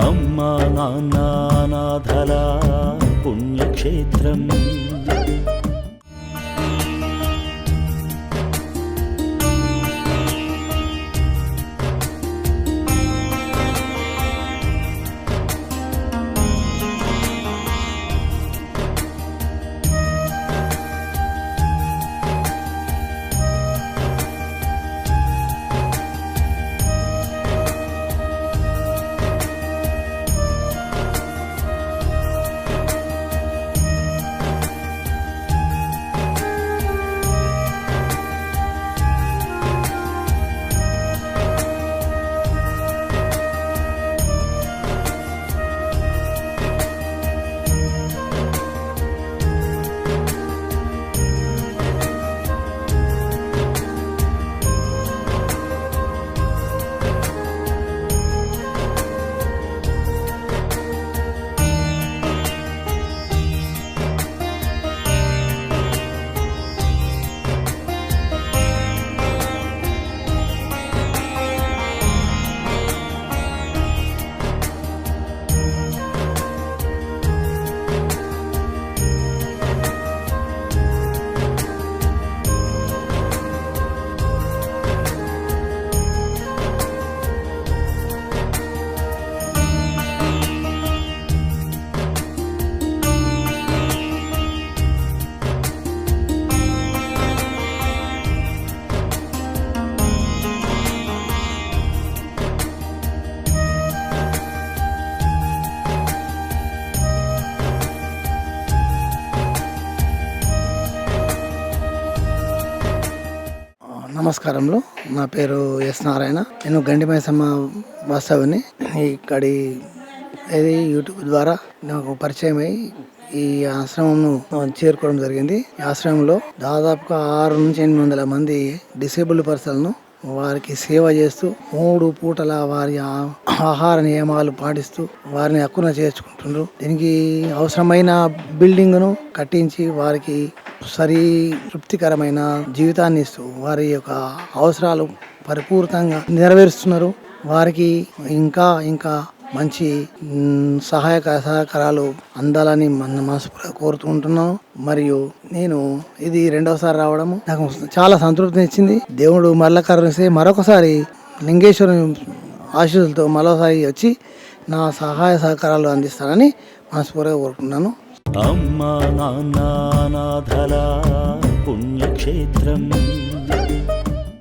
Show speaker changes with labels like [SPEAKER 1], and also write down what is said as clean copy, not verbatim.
[SPEAKER 1] అమ్మా నాన్న అనాథల పుణ్యక్షేత్రం.
[SPEAKER 2] నమస్కారంలో నా పేరు ఎస్ నారాయణ. నేను గండిమైసమ్మ వాస్తవుని. ఇక్కడి ఇది యూట్యూబ్ ద్వారా నాకు పరిచయం అయ్యి ఈ ఆశ్రమంను చేరుకోవడం జరిగింది. ఈ ఆశ్రమంలో దాదాపుగా 600 నుంచి 800 మంది డిసేబుల్డ్ పర్సన్లను వారికి సేవ చేస్తూ 3 పూటల వారి ఆహార నియమాలు పాటిస్తూ వారిని హక్కున చేర్చుకుంటున్నారు. దీనికి అవసరమైన బిల్డింగ్ను కట్టించి వారికి తృప్తికరమైన జీవితాన్ని ఇస్తూ వారి యొక్క అవసరాలు పరిపూర్ణంగా నెరవేరుస్తున్నారు. వారికి ఇంకా ఇంకా మంచి సహకారాలు అందాలని మనస్ఫూర్తిగా కోరుతుంటున్నాను. మరియు నేను ఇది 2వసారి రావడము నాకు చాలా సంతృప్తిని ఇచ్చింది. దేవుడు మరల కరుణిస్తే మరొకసారి లింగేశ్వరుని ఆశీస్సులతో మరోసారి వచ్చి నా సహాయ సహకారాలు అందిస్తానని మనస్ఫూర్తిగా కోరుకుంటున్నాను.
[SPEAKER 1] అమ్మా నాన్న అనాథల పుణ్యక్షేత్రం.